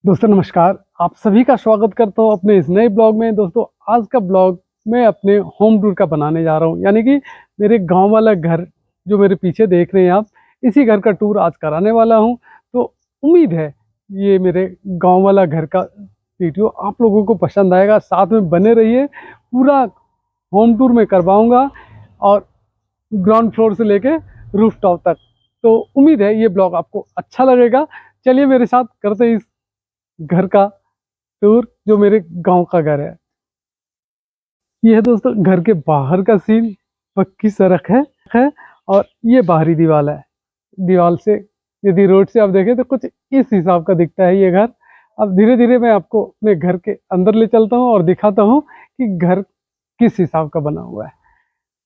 दोस्तों नमस्कार। आप सभी का स्वागत करता हूं अपने इस नए ब्लॉग में। दोस्तों आज का ब्लॉग मैं अपने होम टूर का बनाने जा रहा हूं, यानी कि मेरे गांव वाला घर जो मेरे पीछे देख रहे हैं आप, इसी घर का टूर आज कराने वाला हूं। तो उम्मीद है ये मेरे गांव वाला घर का वीडियो आप लोगों को पसंद आएगा। साथ में बने रहिए, पूरा होम टूर में करवाऊंगा और ग्राउंड फ्लोर से लेके रूफ टॉप तक। तो उम्मीद है ये ब्लॉग आपको अच्छा लगेगा। चलिए मेरे साथ करते हैं इस घर का टूर जो मेरे गांव का घर है। ये है दोस्तों घर के बाहर का सीन। पक्की सड़क है और ये बाहरी दीवार है। दीवार से यदि रोड से आप देखें तो कुछ इस हिसाब का दिखता है ये घर। अब धीरे धीरे मैं आपको अपने घर के अंदर ले चलता हूँ और दिखाता हूँ कि घर किस हिसाब का बना हुआ है।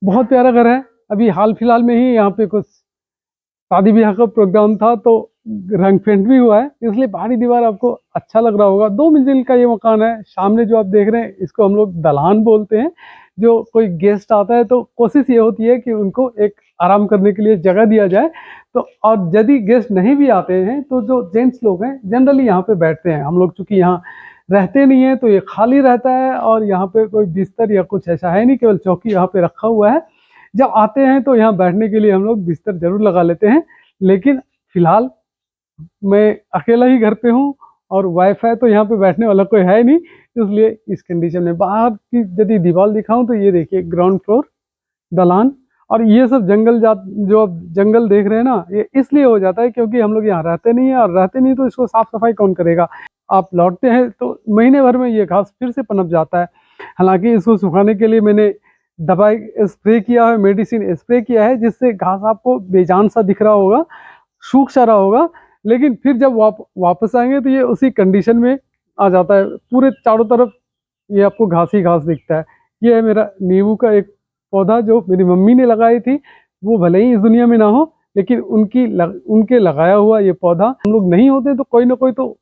बहुत प्यारा घर है। अभी हाल फिलहाल में ही यहाँ पे कुछ शादी ब्याह का प्रोग्राम था तो रंग पेंट भी हुआ है, इसलिए बाहरी दीवार आपको अच्छा लग रहा होगा। 2 मंजिल का ये मकान है। सामने जो आप देख रहे हैं इसको हम लोग दलान बोलते हैं। जो कोई गेस्ट आता है तो कोशिश ये होती है कि उनको एक आराम करने के लिए जगह दिया जाए। तो और यदि गेस्ट नहीं भी आते हैं तो जो जेंट्स लोग हैं जनरली यहाँ पे बैठते हैं। हम लोग चूंकि यहाँ रहते नहीं है तो ये खाली रहता है और यहाँ पे कोई बिस्तर या कुछ ऐसा है नहीं, केवल चौकी यहाँ पे रखा हुआ है। जब आते हैं तो यहाँ बैठने के लिए हम लोग बिस्तर जरूर लगा लेते हैं। लेकिन फिलहाल मैं अकेला ही घर पे हूँ और वाईफाई तो यहाँ पे बैठने वाला कोई है नहीं, इसलिए इस कंडीशन में बाहर की यदि दीवार दिखाऊं तो ये देखिए ग्राउंड फ्लोर, दलान। और ये सब जंगल जात जो आप जंगल देख रहे हैं ना, ये इसलिए हो जाता है क्योंकि हम लोग यहाँ रहते नहीं है, और रहते नहीं तो इसको साफ सफाई कौन करेगा। आप लौटते हैं तो महीने भर में ये घास फिर से पनप जाता है। हालांकि इसको सुखाने के लिए मैंने दवाई स्प्रे किया है, मेडिसिन स्प्रे किया है, जिससे घास आपको बेजान सा दिख रहा होगा, सूख सा रहा होगा। लेकिन फिर जब वापस आएंगे तो ये उसी कंडीशन में आ जाता है। पूरे चारों तरफ ये आपको घास ही घास दिखता है। ये है मेरा नींबू का एक पौधा जो मेरी मम्मी ने लगाई थी। वो भले ही इस दुनिया में ना हो, लेकिन उनके लगाया हुआ ये पौधा, हम लोग नहीं होते तो कोई ना कोई तो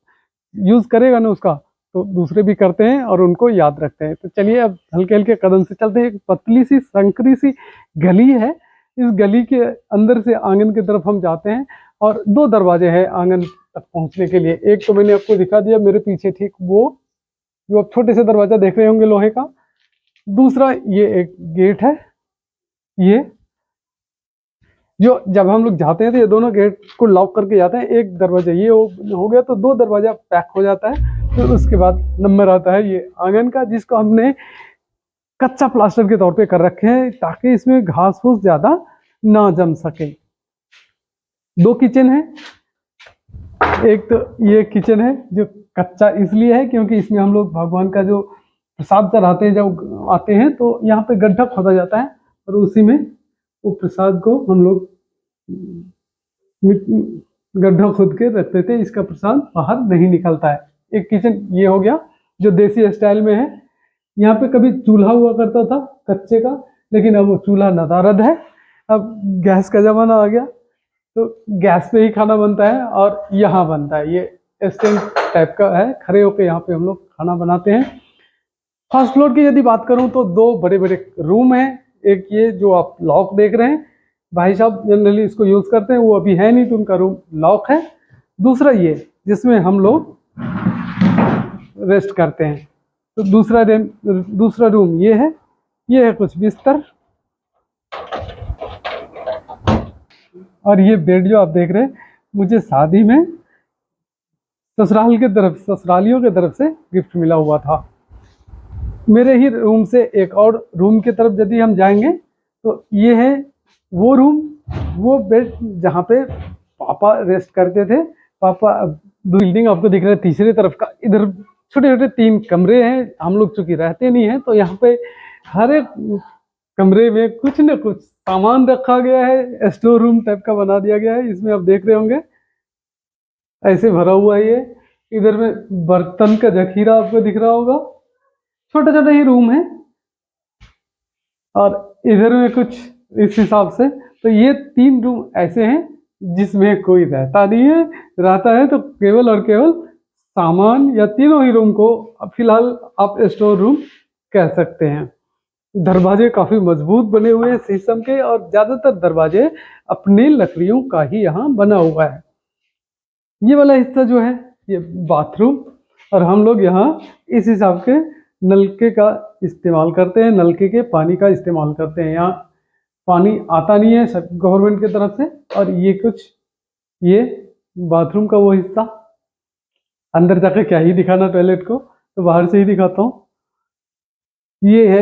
यूज करेगा ना उसका, तो दूसरे भी करते हैं और उनको याद रखते हैं। तो चलिए अब हल्के हल्के कदम से चलते हैं। एक पतली सी संकरी सी गली है। इस गली के अंदर से आंगन की तरफ हम जाते हैं और 2 दरवाजे हैं आंगन तक पहुंचने के लिए। एक तो मैंने आपको दिखा दिया मेरे पीछे, ठीक वो जो आप छोटे से दरवाजा देख रहे होंगे लोहे का। दूसरा ये एक गेट है। ये जो जब हम लोग जाते हैं तो ये दोनों गेट को लॉक करके जाते हैं। एक दरवाजा ये हो गया तो 2 दरवाजा पैक हो जाता है। फिर उसके बाद नंबर आता है ये आंगन का, जिसको हमने कच्चा प्लास्टर के तौर पे कर रखे हैं ताकि इसमें घास फूस ज्यादा ना जम सके। 2 किचन है। एक तो ये किचन है जो कच्चा इसलिए है क्योंकि इसमें हम लोग भगवान का जो प्रसाद चढ़ाते हैं, जब आते हैं तो यहाँ पे गड्ढा खोदा जाता है और उसी में वो प्रसाद को हम लोग गड्ढा खोद के रखते थे। इसका प्रसाद बाहर नहीं निकलता है। एक किचन ये हो गया जो देसी स्टाइल में है। यहाँ पे कभी चूल्हा हुआ करता था कच्चे का, लेकिन अब वो चूल्हा नदारद है। अब गैस का जमाना आ गया तो गैस पे ही खाना बनता है और यहाँ बनता है। ये स्टैंड टाइप का है, खड़े होके यहाँ पे हम लोग खाना बनाते हैं। फर्स्ट फ्लोर की यदि बात करूँ तो 2 बड़े-बड़े रूम हैं। एक ये जो आप लॉक देख रहे हैं, भाई साहब जनरली इसको यूज करते हैं, वो अभी है नहीं तो उनका रूम लॉक है। दूसरा ये जिसमें हम लोग रेस्ट करते हैं। तो दूसरा रूम ये है। ये है कुछ बिस्तर और ये बेड जो आप देख रहे हैं, मुझे शादी में ससुरालियों की तरफ से गिफ्ट मिला हुआ था। मेरे ही रूम से एक और रूम की तरफ यदि हम जाएंगे तो ये है वो रूम, वो बेड जहाँ पे पापा रेस्ट करते थे। पापा बिल्डिंग आपको दिख रहा है तीसरी तरफ का, इधर छोटे छोटे 3 कमरे हैं। हम लोग चूंकि रहते नहीं है तो यहाँ पे हर एक कमरे में कुछ न कुछ सामान रखा गया है। स्टोर रूम टाइप का बना दिया गया है। इसमें आप देख रहे होंगे ऐसे भरा हुआ है ये। इधर में बर्तन का जखीरा आपको दिख रहा होगा। छोटा छोटा ही रूम है और इधर में कुछ इस हिसाब से। तो ये 3 रूम ऐसे हैं जिसमें कोई रहता नहीं है। रहता है तो केवल और केवल सामान, या तीनों ही रूम को फिलहाल आप स्टोर रूम कह सकते हैं। दरवाजे काफी मजबूत बने हुए हैं शीशम के, और ज्यादातर दरवाजे अपनी लकड़ियों का ही यहाँ बना हुआ है। ये वाला हिस्सा जो है ये बाथरूम, और हम लोग यहाँ इस हिसाब के नलके का इस्तेमाल करते हैं, नलके के पानी का इस्तेमाल करते हैं। यहाँ पानी आता नहीं है सब गवर्नमेंट की तरफ से। और ये बाथरूम का वो हिस्सा, अंदर जाकर क्या ही दिखाना टॉयलेट को, तो बाहर से ही दिखाता हूँ। ये है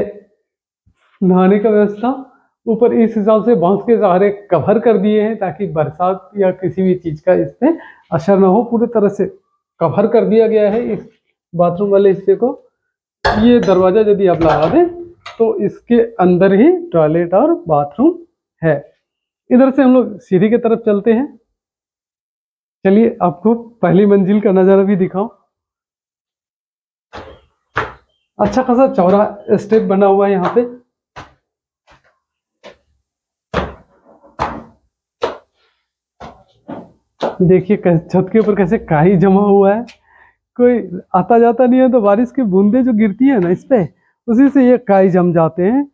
नहाने का व्यवस्था। ऊपर इस हिसाब से बांस के सहारे कवर कर दिए हैं ताकि बरसात या किसी भी चीज का इस पे असर ना हो, पूरी तरह से कवर कर दिया गया है इस बाथरूम वाले हिस्से को। ये दरवाजा यदि आप लगा दें तो इसके अंदर ही टॉयलेट और बाथरूम है। इधर से हम लोग सीढ़ी की तरफ चलते हैं। चलिए आपको पहली मंजिल का नजारा भी दिखाऊं। अच्छा खासा चौड़ा स्टेप बना हुआ है यहाँ पे। देखिए छत के ऊपर कैसे काई जमा हुआ है। कोई आता जाता नहीं है तो बारिश की बूंदें जो गिरती है ना इस पे, उसी से ये काई जम जाते हैं।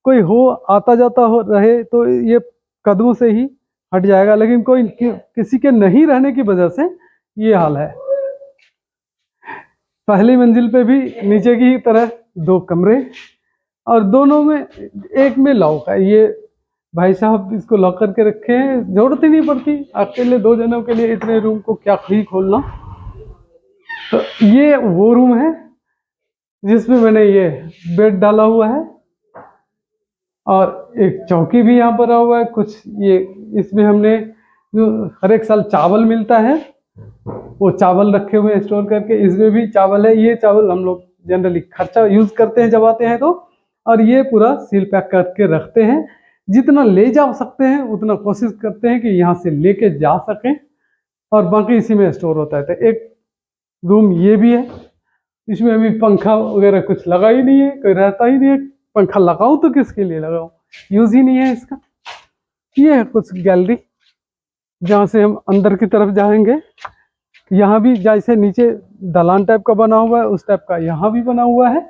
कोई हो आता जाता हो रहे तो ये कदमों से ही हट जाएगा, लेकिन कोई किसी के नहीं रहने की वजह से ये हाल है। पहली मंजिल पे भी नीचे की तरह 2 कमरे, और दोनों में एक में लॉक है। ये भाई साहब इसको लॉक करके रखे हैं, जरूरत ही नहीं पड़ती अकेले 2 जनों के लिए इतने रूम को क्या ही खोलना। तो ये वो रूम है जिसमें मैंने ये बेड डाला हुआ है, और एक चौकी भी यहाँ पर रहा हुआ है। कुछ ये इसमें हमने जो हर एक साल चावल मिलता है वो चावल रखे हुए हैं स्टोर करके, इसमें भी चावल है। ये चावल हम लोग जनरली खर्चा यूज करते हैं जब आते हैं तो। और ये पूरा सील पैक करके रखते हैं, जितना ले जा सकते हैं उतना कोशिश करते हैं कि यहाँ से लेके जा सकें, और बाकी इसी में स्टोर होता है। तो एक रूम ये भी है, इसमें अभी पंखा वगैरह कुछ लगा ही नहीं है, कोई रहता ही नहीं है। पंखा लगाऊं तो किसके लिए लगाऊं, यूज ही नहीं है इसका। ये है कुछ गैलरी जहाँ से हम अंदर की तरफ जाएंगे। यहाँ भी जैसे नीचे दलान टाइप का बना हुआ है उस टाइप का यहाँ भी बना हुआ है,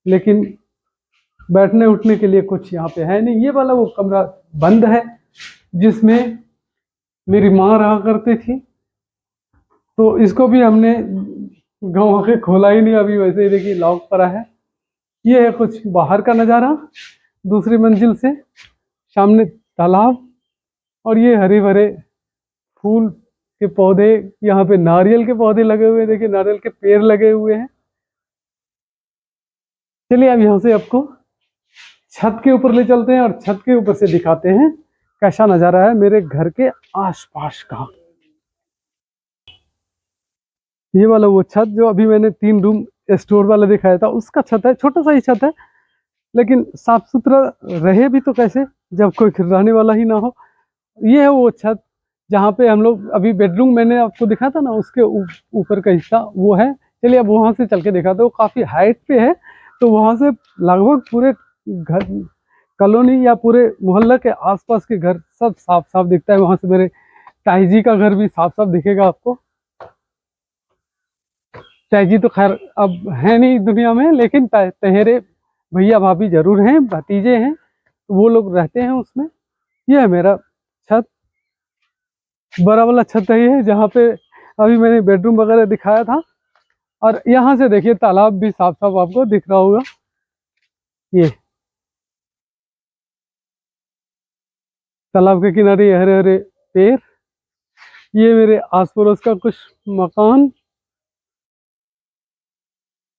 लेकिन बैठने उठने के लिए कुछ यहाँ पे है नहीं। ये वाला वो कमरा बंद है जिसमें मेरी माँ रहा करती थी, तो इसको भी हमने गाँव आके खोला ही नहीं, अभी वैसे ही देखिए लॉक पड़ा है। ये है कुछ बाहर का नज़ारा दूसरी मंजिल से, सामने तालाब, और ये हरे भरे फूल के पौधे, यहाँ पे नारियल के पौधे लगे हुए हैं, देखिए नारियल के पेड़ लगे हुए हैं। चलिए अब यहाँ से आपको छत के ऊपर ले चलते हैं और छत के ऊपर से दिखाते हैं कैसा नज़ारा है मेरे घर के आसपास का। ये वाला वो छत जो अभी मैंने 3 रूम स्टोर वाला दिखाया था उसका छत है, छोटा सा ही छत है, लेकिन साफ सुथरा रहे भी तो कैसे जब कोई रहने वाला ही ना हो। ये है वो छत जहाँ पे हम लोग अभी बेडरूम मैंने आपको दिखा था ना, उसके ऊपर का हिस्सा वो है। चलिए अब वहाँ से चल के दिखाते, वो काफ़ी हाइट पे है, तो वहाँ से लगभग पूरे घर कॉलोनी या पूरे मोहल्ला के आसपास के घर सब साफ साफ दिखता है। वहाँ से मेरे ताई जी का घर भी साफ साफ दिखेगा आपको। ताई जी तो खैर अब है नहीं दुनिया में, लेकिन तहेरे भैया भाभी जरूर हैं, भतीजे हैं, वो लोग रहते हैं उसमें। ये है मेरा छत, बड़ा वाला छत है ये, जहाँ पे अभी मैंने बेडरूम वगैरह दिखाया था। और यहाँ से देखिए तालाब भी साफ साफ आपको दिख रहा होगा। ये तालाब के किनारे हरे हरे पेड़, ये मेरे आस पड़ोस का कुछ मकान।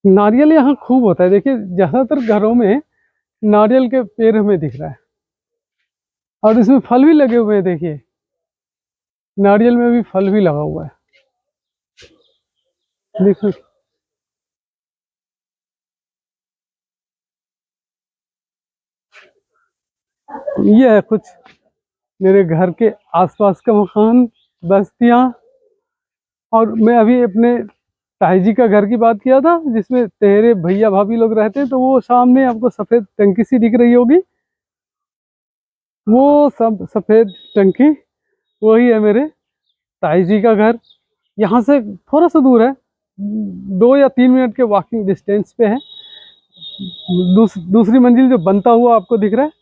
नारियल यहाँ खूब होता है, देखिए ज्यादातर घरों में नारियल के पेड़ हमें दिख रहा है, और इसमें फल भी लगे हुए हैं। देखिए नारियल में भी फल भी लगा हुआ है, देखो। ये है कुछ मेरे घर के आसपास का मकान, बस्तियां। और मैं अभी अपने ताई जी का घर की बात किया था जिसमें तेरे भैया भाभी लोग रहते हैं, तो वो सामने आपको सफेद टंकी सी दिख रही होगी, वो सब सफेद टंकी वही है मेरे ताई जी का घर। यहाँ से थोड़ा सा दूर है, 2 या 3 मिनट के वॉकिंग डिस्टेंस पे है। दूसरी मंजिल जो बनता हुआ आपको दिख रहा है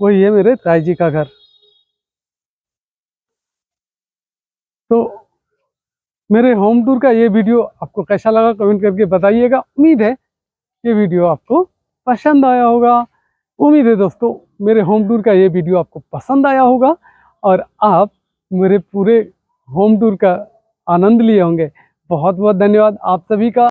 वही है मेरे ताई जी का घर। तो मेरे होम टूर का ये वीडियो आपको कैसा लगा कमेंट करके बताइएगा। उम्मीद है ये वीडियो आपको पसंद आया होगा। उम्मीद है दोस्तों मेरे होम टूर का ये वीडियो आपको पसंद आया होगा और आप मेरे पूरे होम टूर का आनंद लिए होंगे। बहुत बहुत धन्यवाद आप सभी का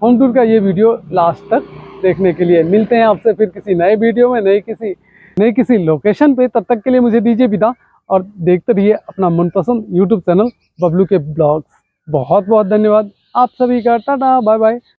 होम टूर का ये वीडियो लास्ट तक देखने के लिए। मिलते हैं आपसे फिर किसी नए वीडियो में नई किसी लोकेशन पे। तब तक के लिए मुझे दीजिए विदा और देखते रहिए अपना मनपसंद यूट्यूब चैनल बबलू के ब्लॉग्स। बहुत बहुत धन्यवाद आप सभी का। Tata bye bye.